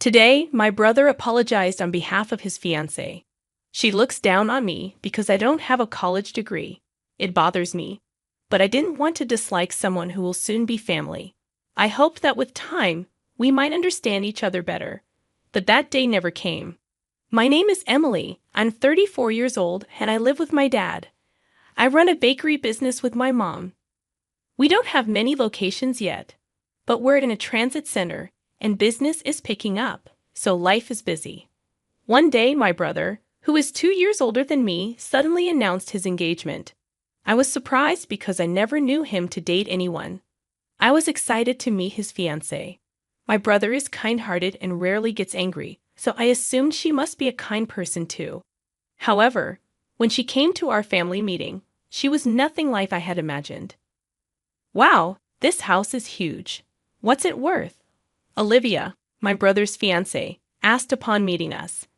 Today, my brother apologized on behalf of his fiancée. She looks down on me because I don't have a college degree. It bothers me. But I didn't want to dislike someone who will soon be family. I hoped that with time, we might understand each other better. But that day never came. My name is Emily. I'm 34 years old and I live with my dad. I run a bakery business with my mom. We don't have many locations yet, but we're in a transit center and business is picking up, so life is busy. One day, my brother, who is 2 years older than me, suddenly announced his engagement. I was surprised because I never knew him to date anyone. I was excited to meet his fiancée. My brother is kind-hearted and rarely gets angry, so I assumed she must be a kind person too. However, when she came to our family meeting, she was nothing like I had imagined. Wow, this house is huge. What's it worth? Olivia, my brother's fiancée, asked upon meeting us.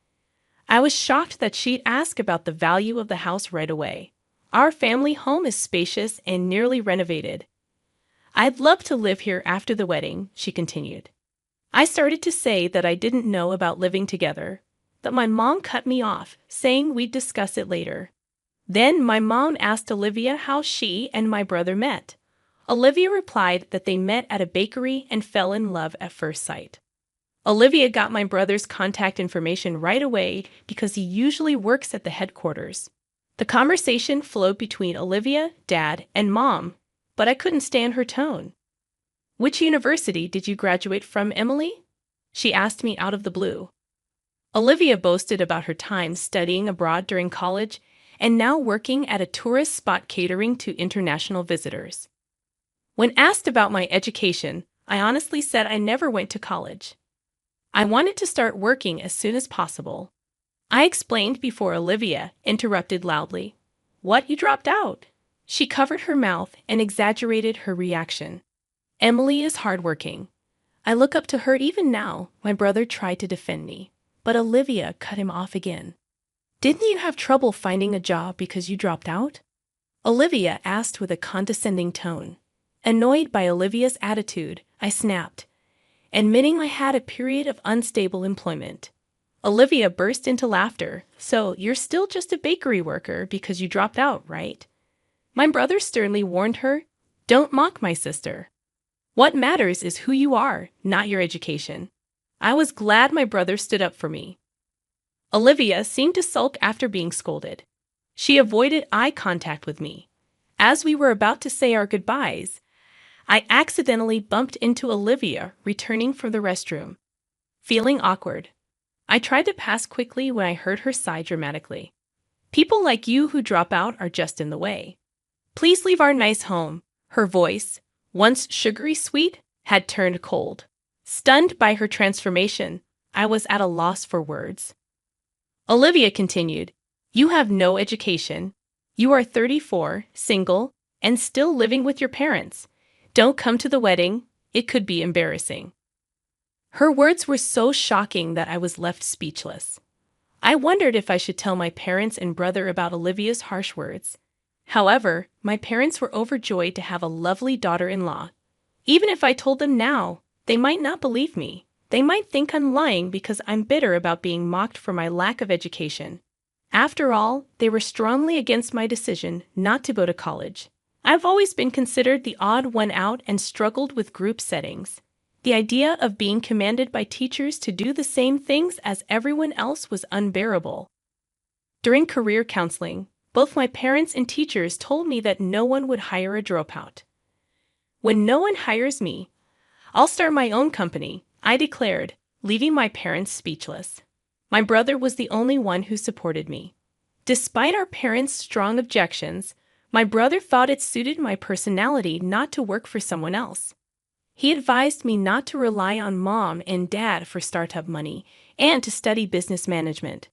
I was shocked that she'd ask about the value of the house right away. Our family home is spacious and nearly renovated. I'd love to live here after the wedding, she continued. I started to say that I didn't know about living together, but my mom cut me off, saying we'd discuss it later. Then my mom asked Olivia how she and my brother met. Olivia replied that they met at a bakery and fell in love at first sight. Olivia got my brother's contact information right away because he usually works at the headquarters. The conversation flowed between Olivia, Dad, and Mom, but I couldn't stand her tone. Which university did you graduate from, Emily? She asked me out of the blue. Olivia boasted about her time studying abroad during college and now working at a tourist spot catering to international visitors. When asked about my education, I honestly said I never went to college. I wanted to start working as soon as possible. I explained before Olivia interrupted loudly. What, you dropped out? She covered her mouth and exaggerated her reaction. Emily is hardworking. I look up to her even now. My brother tried to defend me, but Olivia cut him off again. Didn't you have trouble finding a job because you dropped out? Olivia asked with a condescending tone. Annoyed by Olivia's attitude, I snapped, admitting I had a period of unstable employment. Olivia burst into laughter. So, you're still just a bakery worker because you dropped out, right? My brother sternly warned her, don't mock my sister. What matters is who you are, not your education. I was glad my brother stood up for me. Olivia seemed to sulk after being scolded. She avoided eye contact with me. As we were about to say our goodbyes, I accidentally bumped into Olivia returning from the restroom. Feeling awkward, I tried to pass quickly when I heard her sigh dramatically. People like you who drop out are just in the way. Please leave our nice home. Her voice, once sugary sweet, had turned cold. Stunned by her transformation, I was at a loss for words. Olivia continued, you have no education. You are 34, single, and still living with your parents. Don't come to the wedding, it could be embarrassing. Her words were so shocking that I was left speechless. I wondered if I should tell my parents and brother about Olivia's harsh words. However, my parents were overjoyed to have a lovely daughter-in-law. Even if I told them now, they might not believe me. They might think I'm lying because I'm bitter about being mocked for my lack of education. After all, they were strongly against my decision not to go to college. I've always been considered the odd one out and struggled with group settings. The idea of being commanded by teachers to do the same things as everyone else was unbearable. During career counseling, both my parents and teachers told me that no one would hire a dropout. When no one hires me, I'll start my own company, I declared, leaving my parents speechless. My brother was the only one who supported me. Despite our parents' strong objections, my brother thought it suited my personality not to work for someone else. He advised me not to rely on Mom and Dad for startup money and to study business management.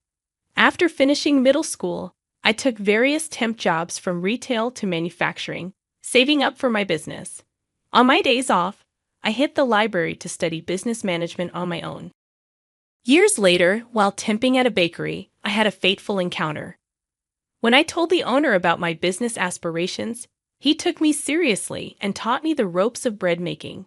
After finishing middle school, I took various temp jobs from retail to manufacturing, saving up for my business. On my days off, I hit the library to study business management on my own. Years later, while temping at a bakery, I had a fateful encounter. When I told the owner about my business aspirations, he took me seriously and taught me the ropes of bread making.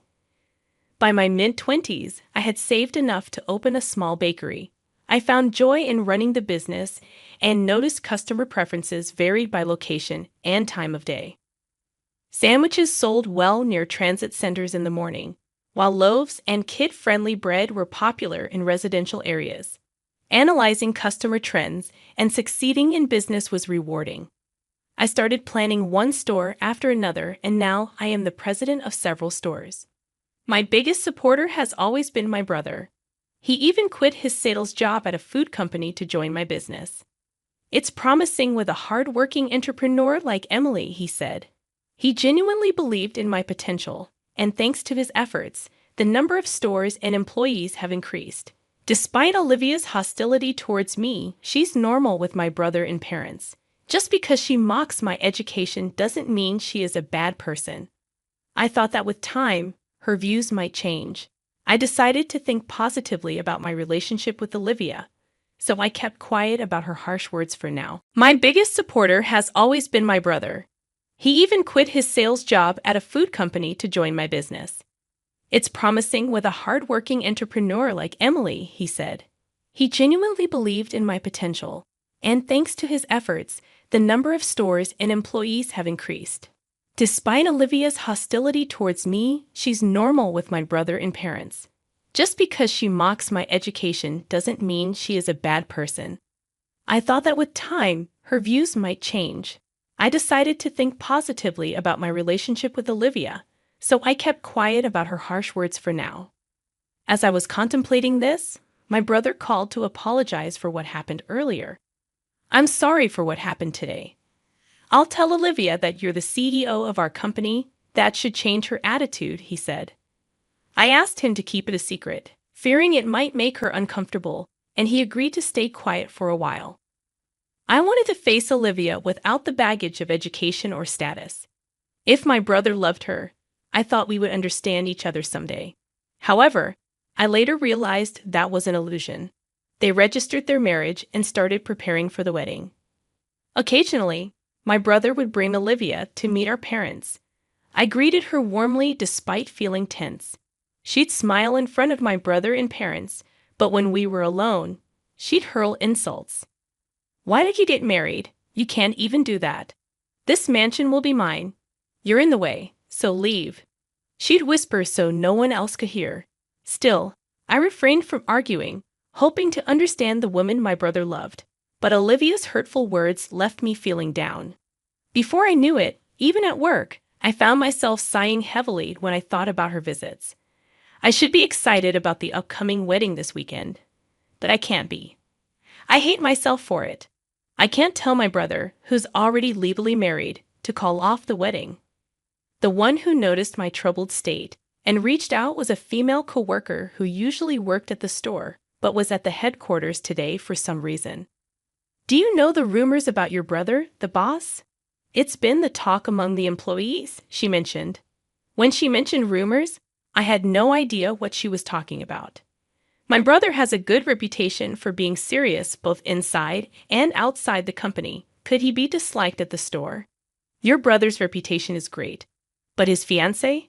By my mid-20s, I had saved enough to open a small bakery. I found joy in running the business and noticed customer preferences varied by location and time of day. Sandwiches sold well near transit centers in the morning, while loaves and kid-friendly bread were popular in residential areas. Analyzing customer trends and succeeding in business was rewarding. I started planning one store after another, and now I am the president of several stores. My biggest supporter has always been my brother. He even quit his sales job at a food company to join my business. It's promising with a hard-working entrepreneur like Emily, he said. He genuinely believed in my potential, and thanks to his efforts, the number of stores and employees have increased. Despite Olivia's hostility towards me, she's normal with my brother and parents. Just because she mocks my education doesn't mean she is a bad person. I thought that with time, her views might change. I decided to think positively about my relationship with Olivia, so I kept quiet about her harsh words for now. My biggest supporter has always been my brother. He even quit his sales job at a food company to join my business. It's promising with a hard-working entrepreneur like Emily, he said. He genuinely believed in my potential, and thanks to his efforts, the number of stores and employees have increased. Despite Olivia's hostility towards me, she's normal with my brother and parents. Just because she mocks my education doesn't mean she is a bad person. I thought that with time, her views might change. I decided to think positively about my relationship with Olivia, so I kept quiet about her harsh words for now. As I was contemplating this, my brother called to apologize for what happened earlier. I'm sorry for what happened today. I'll tell Olivia that you're the CEO of our company. That should change her attitude, he said. I asked him to keep it a secret, fearing it might make her uncomfortable, and he agreed to stay quiet for a while. I wanted to face Olivia without the baggage of education or status. If my brother loved her, I thought we would understand each other someday. However, I later realized that was an illusion. They registered their marriage and started preparing for the wedding. Occasionally, my brother would bring Olivia to meet our parents. I greeted her warmly despite feeling tense. She'd smile in front of my brother and parents, but when we were alone, she'd hurl insults. Why did you get married? You can't even do that. This mansion will be mine. You're in the way, so leave. She'd whisper so no one else could hear. Still, I refrained from arguing, hoping to understand the woman my brother loved. But Olivia's hurtful words left me feeling down. Before I knew it, even at work, I found myself sighing heavily when I thought about her visits. I should be excited about the upcoming wedding this weekend, but I can't be. I hate myself for it. I can't tell my brother, who's already legally married, to call off the wedding. The one who noticed my troubled state and reached out was a female coworker who usually worked at the store, but was at the headquarters today for some reason. Do you know the rumors about your brother, the boss? It's been the talk among the employees, she mentioned. When she mentioned rumors, I had no idea what she was talking about. My brother has a good reputation for being serious both inside and outside the company. Could he be disliked at the store? Your brother's reputation is great, but his fiancée?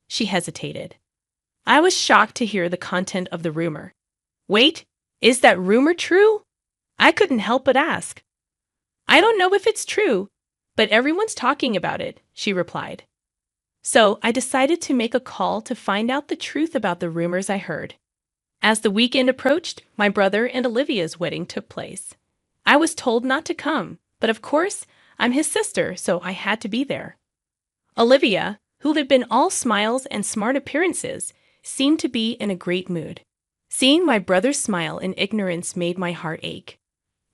She hesitated. I was shocked to hear the content of the rumor. Wait, is that rumor true? I couldn't help but ask. I don't know if it's true, but everyone's talking about it, she replied. So I decided to make a call to find out the truth about the rumors I heard. As the weekend approached, my brother and Olivia's wedding took place. I was told not to come, but of course, I'm his sister, so I had to be there. Olivia, who had been all smiles and smart appearances, seemed to be in a great mood. Seeing my brother's smile in ignorance made my heart ache.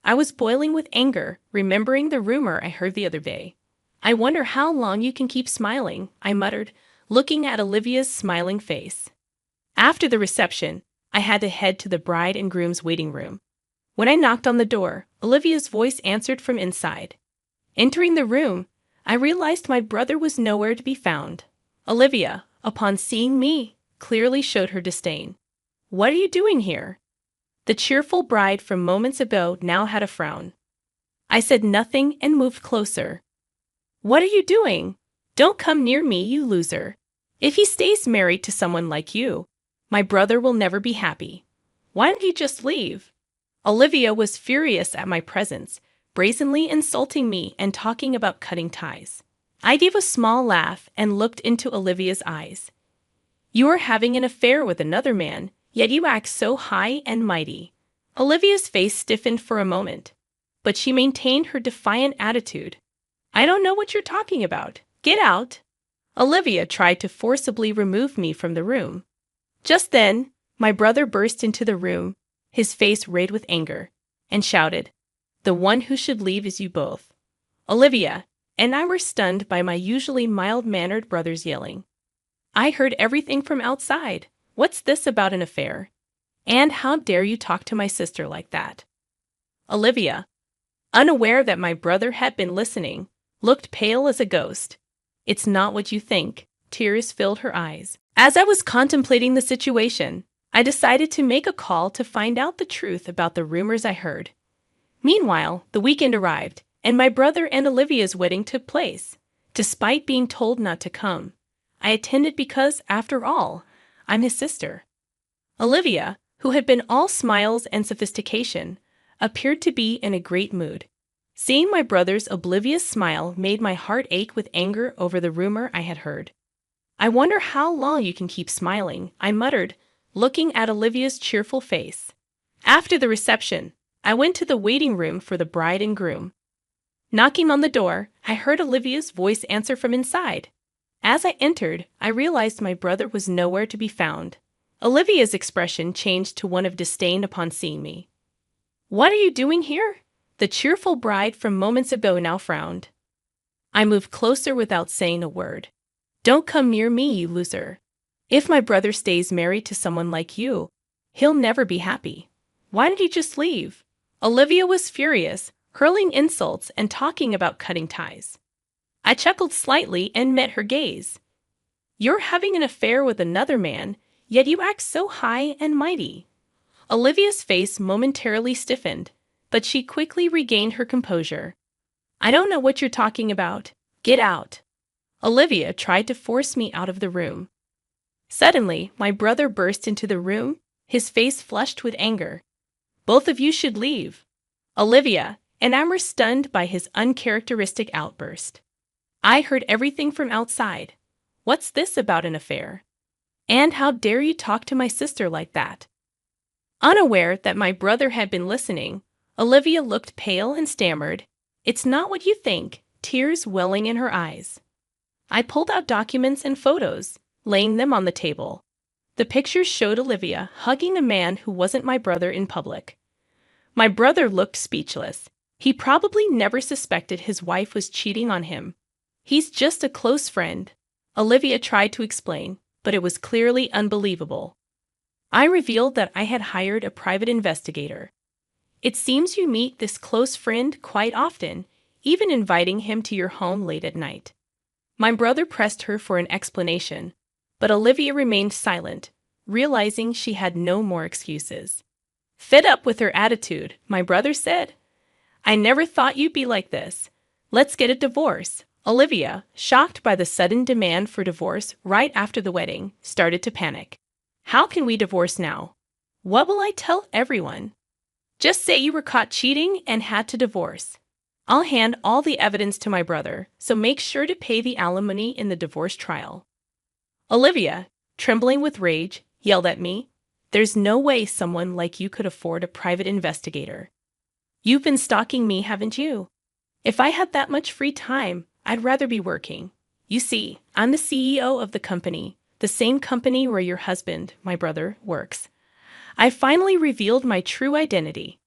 I was boiling with anger, remembering the rumor I heard the other day. I wonder how long you can keep smiling, I muttered, looking at Olivia's smiling face. After the reception, I had to head to the bride and groom's waiting room. When I knocked on the door, Olivia's voice answered from inside. Entering the room, I realized my brother was nowhere to be found. Olivia, upon seeing me, clearly showed her disdain. What are you doing here? The cheerful bride from moments ago now had a frown. I said nothing and moved closer. What are you doing? Don't come near me, you loser. If he stays married to someone like you, my brother will never be happy. Why don't you just leave? Olivia was furious at my presence, brazenly insulting me and talking about cutting ties. I gave a small laugh and looked into Olivia's eyes. You are having an affair with another man, yet you act so high and mighty. Olivia's face stiffened for a moment, but she maintained her defiant attitude. I don't know what you're talking about. Get out. Olivia tried to forcibly remove me from the room. Just then, my brother burst into the room, his face red with anger, and shouted, "The one who should leave is you both." Olivia and I were stunned by my usually mild-mannered brother's yelling. I heard everything from outside. What's this about an affair? And how dare you talk to my sister like that? Olivia, unaware that my brother had been listening, looked pale as a ghost. It's not what you think. Tears filled her eyes. As I was contemplating the situation, I decided to make a call to find out the truth about the rumors I heard. Meanwhile, the weekend arrived, and my brother and Olivia's wedding took place. Despite being told not to come, I attended because, after all, I'm his sister. Olivia, who had been all smiles and sophistication, appeared to be in a great mood. Seeing my brother's oblivious smile made my heart ache with anger over the rumor I had heard. I wonder how long you can keep smiling, I muttered, looking at Olivia's cheerful face. After the reception, I went to the waiting room for the bride and groom. Knocking on the door, I heard Olivia's voice answer from inside. As I entered, I realized my brother was nowhere to be found. Olivia's expression changed to one of disdain upon seeing me. What are you doing here? The cheerful bride from moments ago now frowned. I moved closer without saying a word. Don't come near me, you loser. If my brother stays married to someone like you, he'll never be happy. Why did you just leave? Olivia was furious, hurling insults and talking about cutting ties. I chuckled slightly and met her gaze. You're having an affair with another man, yet you act so high and mighty. Olivia's face momentarily stiffened, but she quickly regained her composure. I don't know what you're talking about. Get out. Olivia tried to force me out of the room. Suddenly, my brother burst into the room, his face flushed with anger. Both of you should leave. Olivia and I were stunned by his uncharacteristic outburst. I heard everything from outside. What's this about an affair? And how dare you talk to my sister like that? Unaware that my brother had been listening, Olivia looked pale and stammered, It's not what you think, tears welling in her eyes. I pulled out documents and photos, laying them on the table. The pictures showed Olivia hugging a man who wasn't my brother in public. My brother looked speechless. He probably never suspected his wife was cheating on him. He's just a close friend. Olivia tried to explain, but it was clearly unbelievable. I revealed that I had hired a private investigator. It seems you meet this close friend quite often, even inviting him to your home late at night. My brother pressed her for an explanation, but Olivia remained silent, realizing she had no more excuses. Fed up with her attitude, my brother said, I never thought you'd be like this. Let's get a divorce. Olivia, shocked by the sudden demand for divorce right after the wedding, started to panic. How can we divorce now? What will I tell everyone? Just say you were caught cheating and had to divorce. I'll hand all the evidence to my brother, so make sure to pay the alimony in the divorce trial. Olivia, trembling with rage, yelled at me, There's no way someone like you could afford a private investigator. You've been stalking me, haven't you? If I had that much free time, I'd rather be working. You see, I'm the CEO of the company, the same company where your husband, my brother, works. I finally revealed my true identity.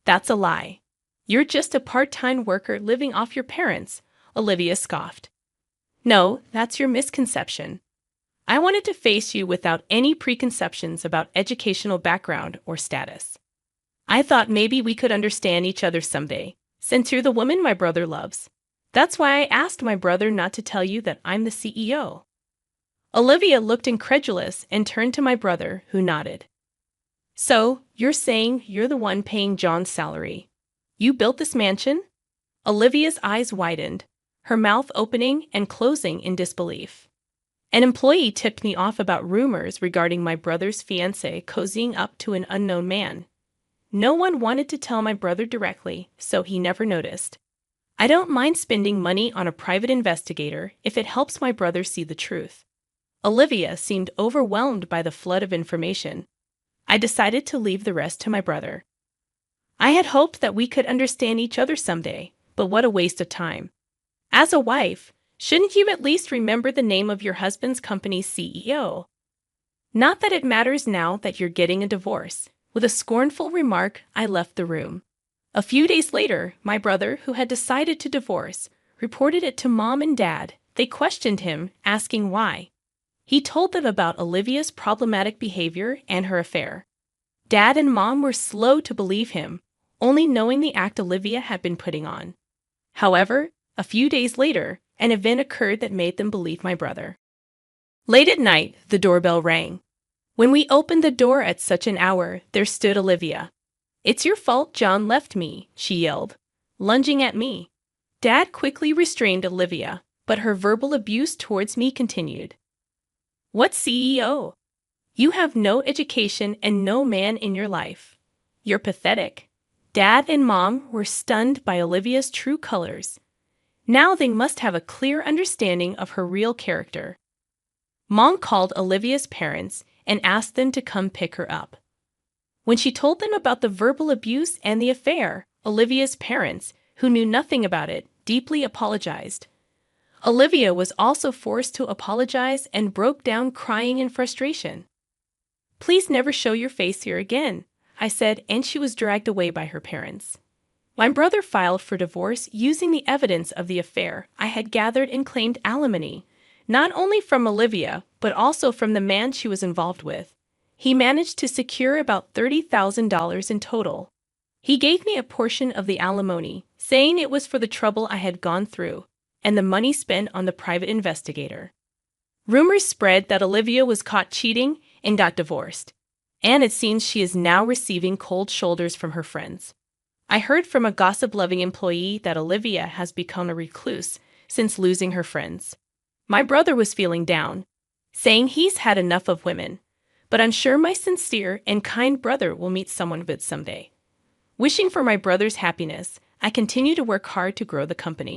That's a lie. You're just a part-time worker living off your parents, Olivia scoffed. No, that's your misconception. I wanted to face you without any preconceptions about educational background or status. I thought maybe we could understand each other someday, since you're the woman my brother loves. That's why I asked my brother not to tell you that I'm the CEO. Olivia looked incredulous and turned to my brother, who nodded. So, you're saying you're the one paying John's salary. You built this mansion? Olivia's eyes widened, her mouth opening and closing in disbelief. An employee tipped me off about rumors regarding my brother's fiancé cozying up to an unknown man. No one wanted to tell my brother directly, so he never noticed. I don't mind spending money on a private investigator if it helps my brother see the truth. Olivia seemed overwhelmed by the flood of information. I decided to leave the rest to my brother. I had hoped that we could understand each other someday, but what a waste of time. As a wife, shouldn't you at least remember the name of your husband's company's CEO? Not that it matters now that you're getting a divorce. With a scornful remark, I left the room. A few days later, my brother, who had decided to divorce, reported it to Mom and Dad. They questioned him, asking why. He told them about Olivia's problematic behavior and her affair. Dad and Mom were slow to believe him, only knowing the act Olivia had been putting on. However, a few days later, an event occurred that made them believe my brother. Late at night, the doorbell rang. When we opened the door at such an hour, there stood Olivia. "It's your fault John left me," she yelled, lunging at me. Dad quickly restrained Olivia, but her verbal abuse towards me continued. "What CEO? You have no education and no man in your life. You're pathetic." Dad and Mom were stunned by Olivia's true colors. Now they must have a clear understanding of her real character. Mom called Olivia's parents and asked them to come pick her up. When she told them about the verbal abuse and the affair, Olivia's parents, who knew nothing about it, deeply apologized. Olivia was also forced to apologize and broke down crying in frustration. "Please never show your face here again," I said, and she was dragged away by her parents. My brother filed for divorce using the evidence of the affair I had gathered and claimed alimony, not only from Olivia, but also from the man she was involved with. He managed to secure about $30,000 in total. He gave me a portion of the alimony, saying it was for the trouble I had gone through, and the money spent on the private investigator. Rumors spread that Olivia was caught cheating and got divorced, and it seems she is now receiving cold shoulders from her friends. I heard from a gossip-loving employee that Olivia has become a recluse since losing her friends. My brother was feeling down, saying he's had enough of women, but I'm sure my sincere and kind brother will meet someone good someday. Wishing for my brother's happiness, I continue to work hard to grow the company.